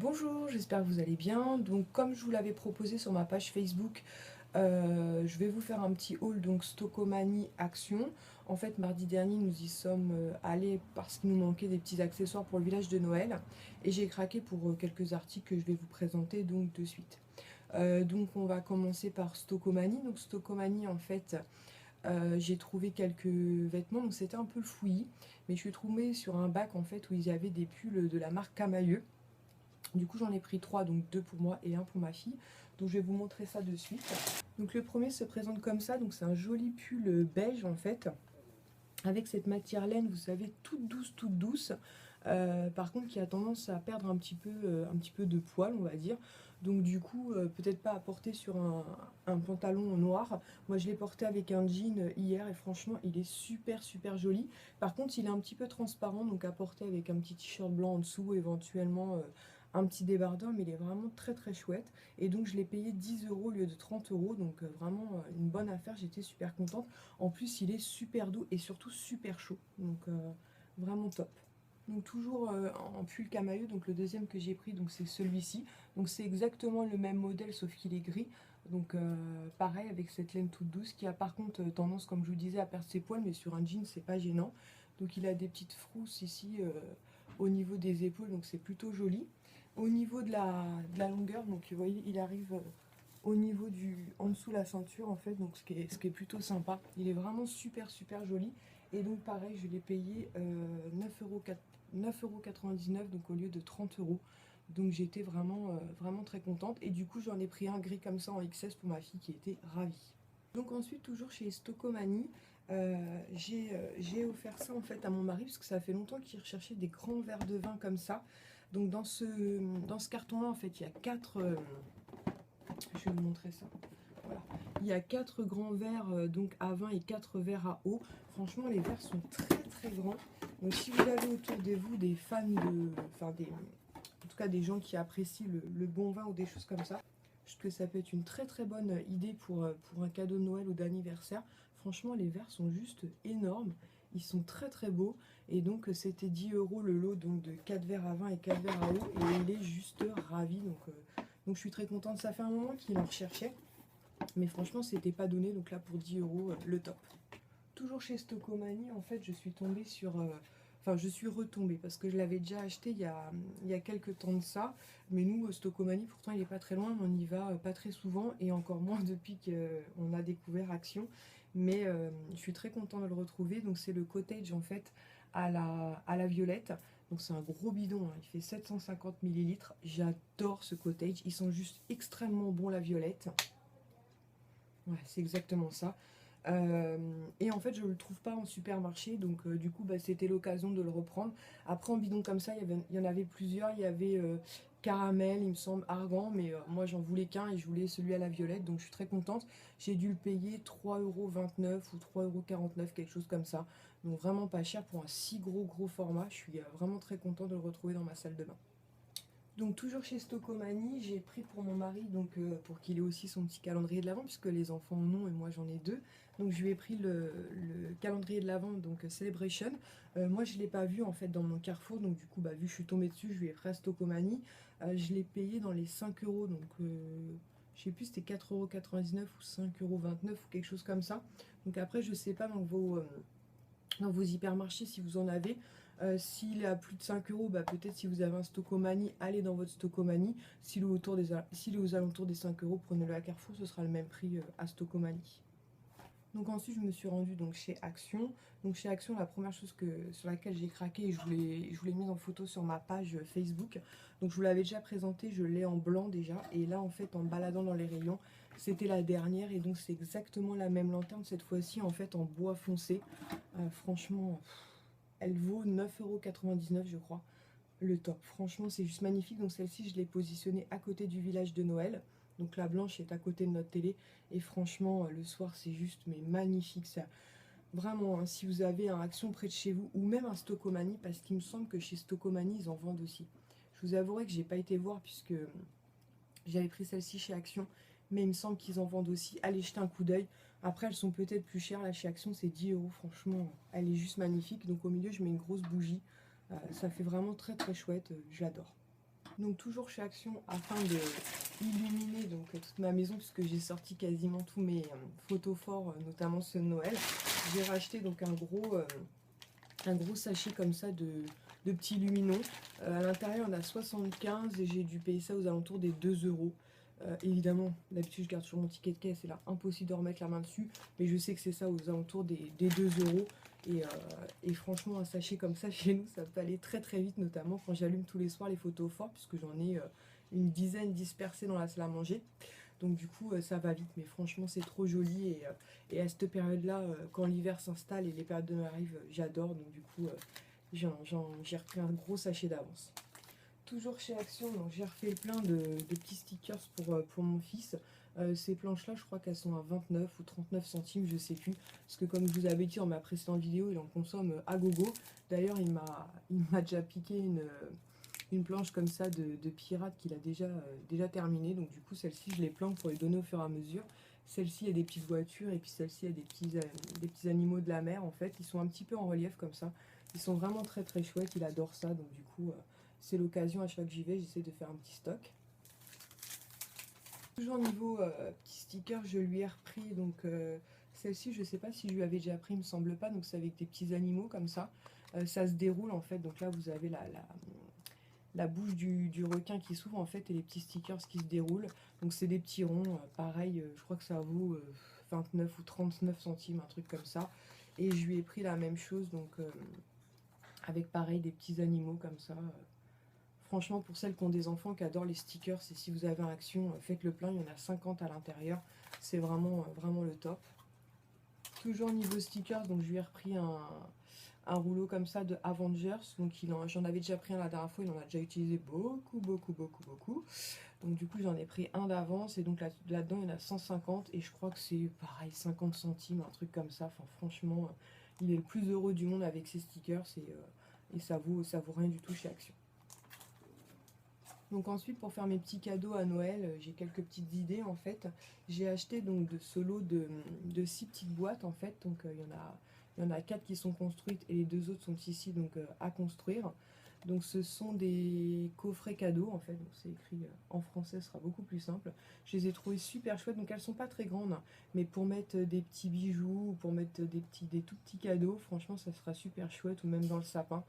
Bonjour, j'espère que vous allez bien. Donc comme je vous l'avais proposé sur ma page Facebook, je vais vous faire un petit haul donc Stockomanie Action. En fait, mardi dernier, nous y sommes allés parce qu'il nous manquait des petits accessoires pour le village de Noël. Et j'ai craqué pour quelques articles que je vais vous présenter donc de suite. Donc on va commencer par Stockomanie. Donc Stockomanie, en fait, j'ai trouvé quelques vêtements, donc c'était un peu le fouillis. Mais je suis tombée sur un bac en fait où il y avait des pulls de la marque Camailleux. Du coup, j'en ai pris trois, donc deux pour moi et un pour ma fille. Donc, je vais vous montrer ça de suite. Donc, le premier se présente comme ça. Donc, c'est un joli pull beige en fait, avec cette matière laine, vous savez, toute douce, toute douce. Par contre, qui a tendance à perdre un petit peu de poil, on va dire. Donc, du coup, peut-être pas à porter sur un pantalon noir. Moi, je l'ai porté avec un jean hier et franchement, il est super, super joli. Par contre, il est un petit peu transparent, donc à porter avec un petit t-shirt blanc en dessous, éventuellement un petit débardeur, mais il est vraiment très très chouette. Et donc je l'ai payé 10 euros au lieu de 30 euros, donc vraiment une bonne affaire, j'étais super contente. En plus, il est super doux et surtout super chaud, donc vraiment top. Donc toujours en pull camailleux, donc le deuxième que j'ai pris, donc c'est celui-ci. Donc c'est exactement le même modèle sauf qu'il est gris. Donc pareil avec cette laine toute douce qui a par contre tendance, comme je vous disais, à perdre ses poils, mais sur un jean c'est pas gênant. Donc il a des petites frousses ici au niveau des épaules, donc c'est plutôt joli. Au niveau de la longueur, donc vous voyez, il arrive au niveau en dessous de la ceinture en fait, donc ce qui est plutôt sympa. Il est vraiment super super joli. Et donc pareil, je l'ai payé 9,99 € donc au lieu de 30 euros. Donc j'étais vraiment très contente. Et du coup j'en ai pris un gris comme ça en XS pour ma fille qui était ravie. Donc ensuite, toujours chez Stockomanie, j'ai offert ça en fait à mon mari parce que ça fait longtemps qu'il recherchait des grands verres de vin comme ça. Donc dans ce carton-là, en fait, il y a quatre. Je vais vous montrer ça. Voilà. Il y a quatre grands verres donc à vin et quatre verres à eau. Franchement, les verres sont très très grands. Donc si vous avez autour de vous des fans en tout cas des gens qui apprécient le bon vin ou des choses comme ça, je trouve que ça peut être une très très bonne idée pour un cadeau de Noël ou d'anniversaire. Franchement, les verres sont juste énormes. Ils sont très très beaux. Et donc, c'était 10 euros le lot donc, de 4 verres à vin et 4 verres à eau. Et il est juste ravi. Donc je suis très contente. Ça fait un moment qu'il en recherchait. Mais franchement, c'était pas donné. Donc là, pour 10 euros, le top. Toujours chez Stockomanie, en fait, je suis tombée sur. Enfin, je suis retombée parce que je l'avais déjà acheté il y a quelques temps de ça. Mais nous, Stockomanie, pourtant, il n'est pas très loin. On y va pas très souvent et encore moins depuis qu'on a découvert Action. Mais je suis très contente de le retrouver. Donc, c'est le cottage en fait à la violette. Donc, c'est un gros bidon, hein. Il fait 750 millilitres. J'adore ce cottage. Ils sont juste extrêmement bons, la violette. Ouais, c'est exactement ça. Et en fait, je ne le trouve pas en supermarché, donc du coup, bah, c'était l'occasion de le reprendre. Après, en bidon comme ça, il y en avait plusieurs. Il y avait caramel, il me semble, argan, mais moi, j'en voulais qu'un et je voulais celui à la violette, donc je suis très contente. J'ai dû le payer 3,29 € ou 3,49 €, quelque chose comme ça. Donc vraiment pas cher pour un si gros format. Je suis vraiment très contente de le retrouver dans ma salle de bain. Donc toujours chez Stockomanie, j'ai pris pour mon mari donc pour qu'il ait aussi son petit calendrier de l'Avent puisque les enfants en ont et moi j'en ai deux. Donc je lui ai pris le calendrier de l'Avent donc Celebration. Moi je l'ai pas vu en fait dans mon Carrefour donc du coup bah vu que je suis tombée dessus, je lui ai pris à Stockomanie. Je l'ai payé dans les 5 euros donc je sais plus c'était 4,99 € ou 5,29 € ou quelque chose comme ça. Donc après je sais pas dans vos hypermarchés si vous en avez. S'il est à plus de 5 euros, bah, peut-être si vous avez un Stockomanie, allez dans votre Stockomanie. S'il est aux alentours des 5 euros, prenez-le à Carrefour, ce sera le même prix à Stockomanie. Donc ensuite, je me suis rendue donc, chez Action. Donc chez Action, la première chose sur laquelle j'ai craqué, et je vous l'ai mise en photo sur ma page Facebook. Donc je vous l'avais déjà présenté, je l'ai en blanc déjà. Et là, en fait, en me baladant dans les rayons, c'était la dernière. Et donc c'est exactement la même lanterne, cette fois-ci en fait en bois foncé. Franchement, elle vaut 9,99 € je crois. Le top. Franchement, c'est juste magnifique. Donc celle-ci, je l'ai positionnée à côté du village de Noël. Donc la blanche est à côté de notre télé. Et franchement, le soir, c'est juste mais magnifique. Ça. Vraiment, hein, si vous avez un Action près de chez vous, ou même un Stockomanie, parce qu'il me semble que chez Stockomanie, ils en vendent aussi. Je vous avouerai que j'ai pas été voir puisque j'avais pris celle-ci chez Action. Mais il me semble qu'ils en vendent aussi. Allez jeter un coup d'œil. Après, elles sont peut-être plus chères. Là, chez Action, c'est 10 euros. Franchement, elle est juste magnifique. Donc, au milieu, je mets une grosse bougie. Ça fait vraiment très très chouette. Je l'adore. Donc toujours chez Action afin de illuminer donc toute ma maison, puisque j'ai sorti quasiment tous mes photos forts, notamment ceux de Noël. J'ai racheté donc un gros sachet comme ça de petits luminons. À l'intérieur on a 75 et j'ai dû payer ça aux alentours des 2 euros. Évidemment, d'habitude je garde sur mon ticket de caisse, c'est là impossible de remettre la main dessus, mais je sais que c'est ça aux alentours des 2 euros. Et franchement, un sachet comme ça chez nous, ça peut aller très très vite, notamment quand j'allume tous les soirs les photos forts, puisque j'en ai une dizaine dispersées dans la salle à manger. Donc du coup, ça va vite, mais franchement, c'est trop joli. Et à cette période-là, quand l'hiver s'installe et les périodes de Noël arrivent, j'adore. Donc du coup, j'ai repris un gros sachet d'avance. Toujours chez Action, donc j'ai refait le plein de petits stickers pour mon fils. Ces planches-là, je crois qu'elles sont à 29 ou 39 centimes, je sais plus. Parce que comme je vous avais dit dans ma précédente vidéo, il en consomme à gogo. D'ailleurs, il m'a déjà piqué une planche comme ça de pirate qu'il a déjà terminée. Donc du coup, celle-ci, je les planque pour les donner au fur et à mesure. Celle-ci, il y a des petites voitures et puis celle-ci, il y a des petits animaux de la mer. En fait, ils sont un petit peu en relief comme ça. Ils sont vraiment très très chouettes, il adore ça. Donc du coup, c'est l'occasion, à chaque fois que j'y vais, j'essaie de faire un petit stock. Toujours au niveau petit sticker, je lui ai repris donc celle-ci, je ne sais pas si je lui avais déjà pris, il me semble pas. Donc c'est avec des petits animaux comme ça. Ça se déroule en fait. Donc là, vous avez la bouche du requin qui s'ouvre en fait et les petits stickers qui se déroulent. Donc c'est des petits ronds, pareil, je crois que ça vaut 29 ou 39 centimes, un truc comme ça. Et je lui ai pris la même chose, donc avec pareil des petits animaux comme ça. Franchement, pour celles qui ont des enfants qui adorent les stickers, et si vous avez un Action, faites le plein, il y en a 50 à l'intérieur. C'est vraiment, vraiment le top. Toujours niveau stickers, donc je lui ai repris un rouleau comme ça de Avengers. Donc j'en avais déjà pris un la dernière fois, il en a déjà utilisé beaucoup, beaucoup, beaucoup, beaucoup. Donc du coup, j'en ai pris un d'avance et donc là-dedans, il y en a 150 et je crois que c'est pareil, 50 centimes, un truc comme ça. Enfin, franchement, il est le plus heureux du monde avec ses stickers et ça vaut rien du tout chez Action. Donc ensuite, pour faire mes petits cadeaux à Noël, j'ai quelques petites idées en fait. J'ai acheté donc de ce lot de 6 petites boîtes en fait. Donc il y en a 4 qui sont construites et les 2 autres sont ici donc à construire. Donc ce sont des coffrets cadeaux en fait. Donc c'est écrit en français, ce sera beaucoup plus simple. Je les ai trouvées super chouettes. Donc elles sont pas très grandes, hein, mais pour mettre des petits bijoux ou pour mettre des tout petits cadeaux, franchement ça sera super chouette, ou même dans le sapin.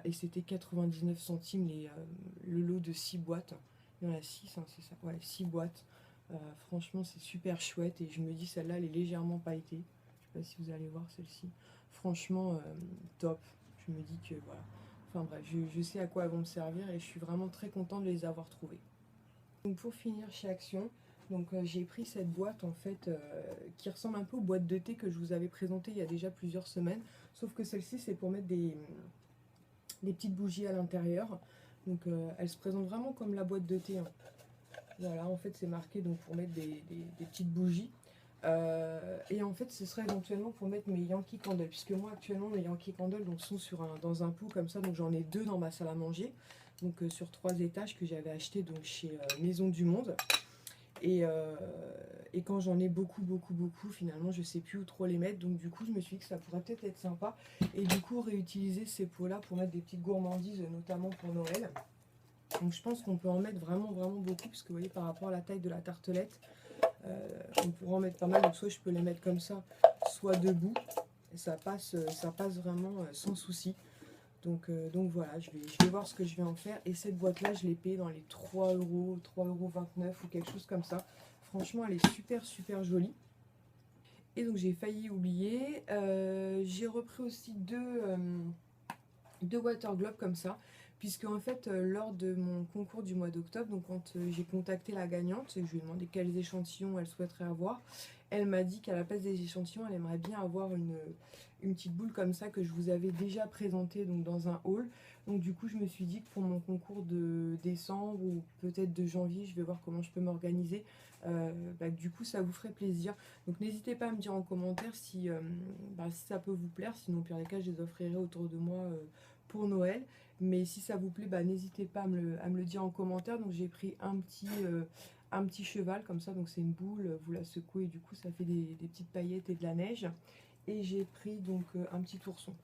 Et c'était 99 centimes le lot de 6 boîtes. Il y en a 6, hein, c'est ça. Ouais, 6 boîtes. Franchement, c'est super chouette. Et je me dis, celle-là, elle est légèrement pailletée. Je ne sais pas si vous allez voir celle-ci. Franchement, top. Je me dis que voilà. Enfin bref, je sais à quoi elles vont me servir et je suis vraiment très contente de les avoir trouvées. Donc pour finir chez Action, donc j'ai pris cette boîte en fait qui ressemble un peu aux boîtes de thé que je vous avais présentées il y a déjà plusieurs semaines. Sauf que celle-ci, c'est pour mettre des petites bougies à l'intérieur. Donc elle se présente vraiment comme la boîte de thé, hein. Voilà, en fait c'est marqué donc pour mettre des petites bougies. Et en fait ce serait éventuellement pour mettre mes Yankee Candle, puisque moi actuellement mes Yankee Candle donc, sont dans un pot comme ça. Donc j'en ai 2 dans ma salle à manger, donc sur 3 étages, que j'avais acheté donc chez Maison du Monde. Et quand j'en ai beaucoup, finalement, je sais plus où trop les mettre. Donc du coup, je me suis dit que ça pourrait peut-être être sympa. Et du coup, réutiliser ces pots-là pour mettre des petites gourmandises, notamment pour Noël. Donc je pense qu'on peut en mettre vraiment, beaucoup. Parce que vous voyez, par rapport à la taille de la tartelette, on pourra en mettre pas mal. Donc soit je peux les mettre comme ça, soit debout. Et ça passe vraiment sans souci. Donc voilà, je vais voir ce que je vais en faire. Et cette boîte-là, je l'ai payée dans les 3 euros, 3,29 € ou quelque chose comme ça. Franchement, elle est super, super jolie. Et donc, j'ai failli oublier. J'ai repris aussi deux water globes comme ça. Puisque, en fait, lors de mon concours du mois d'octobre, donc quand j'ai contacté la gagnante, et que je lui ai demandé quels échantillons elle souhaiterait avoir, elle m'a dit qu'à la place des échantillons, elle aimerait bien avoir une petite boule comme ça que je vous avais déjà présentée donc dans un haul. Donc du coup, je me suis dit que pour mon concours de décembre ou peut-être de janvier, je vais voir comment je peux m'organiser. Du coup, ça vous ferait plaisir. Donc n'hésitez pas à me dire en commentaire si ça peut vous plaire. Sinon, au pire des cas, je les offrirai autour de moi pour Noël. Mais si ça vous plaît, n'hésitez pas à me le dire en commentaire. Donc j'ai pris un petit cheval comme ça, donc c'est une boule, vous la secouez et du coup ça fait des petites paillettes et de la neige. Et j'ai pris donc un petit ourson.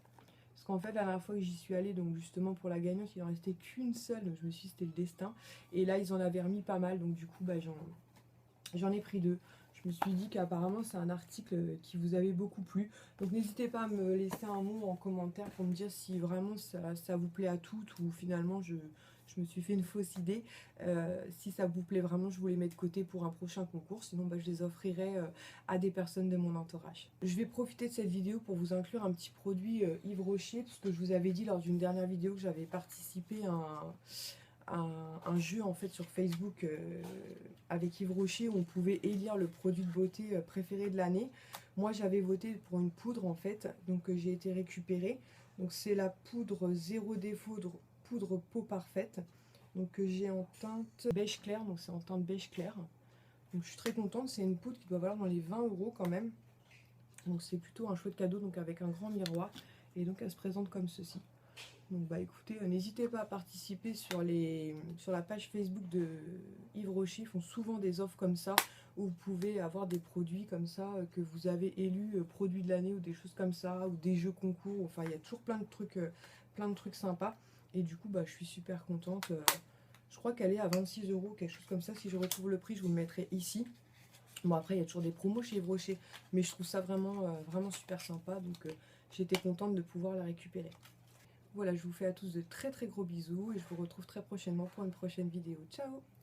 Parce Parce qu'en fait, la dernière fois que j'y suis allée, donc justement pour la gagnante, il en restait qu'une seule. Donc je me suis dit c'était le destin. Et là, ils en avaient remis pas mal. Donc du coup, bah, j'en ai pris 2. Je me suis dit qu'apparemment c'est un article qui vous avait beaucoup plu. Donc n'hésitez pas à me laisser un mot en commentaire pour me dire si vraiment ça vous plaît à toutes ou finalement je me suis fait une fausse idée. Si ça vous plaît vraiment, je vous les mets de côté pour un prochain concours. Sinon, bah, je les offrirai à des personnes de mon entourage. Je vais profiter de cette vidéo pour vous inclure un petit produit Yves Rocher. Parce que je vous avais dit lors d'une dernière vidéo que j'avais participé à un jeu en fait sur Facebook avec Yves Rocher où on pouvait élire le produit de beauté préféré de l'année. Moi j'avais voté pour une poudre en fait, donc j'ai été récupérée. Donc c'est la poudre zéro défaut, poudre peau parfaite. Donc que j'ai en teinte beige clair, donc c'est en teinte beige clair. Donc je suis très contente, c'est une poudre qui doit valoir dans les 20 € quand même. Donc c'est plutôt un chouette cadeau, donc avec un grand miroir. Et donc elle se présente comme ceci. Donc bah écoutez, n'hésitez pas à participer sur la page Facebook de Yves Rocher. Ils font souvent des offres comme ça où vous pouvez avoir des produits comme ça que vous avez élus produits de l'année ou des choses comme ça, ou des jeux concours. Enfin il y a toujours plein de trucs sympas. Et du coup bah je suis super contente. Je crois qu'elle est à 26 €, quelque chose comme ça. Si je retrouve le prix, je vous le mettrai ici. Bon après il y a toujours des promos chez Yves Rocher, mais je trouve ça vraiment super sympa. Donc j'étais contente de pouvoir la récupérer. Voilà, je vous fais à tous de très gros bisous et je vous retrouve très prochainement pour une prochaine vidéo. Ciao!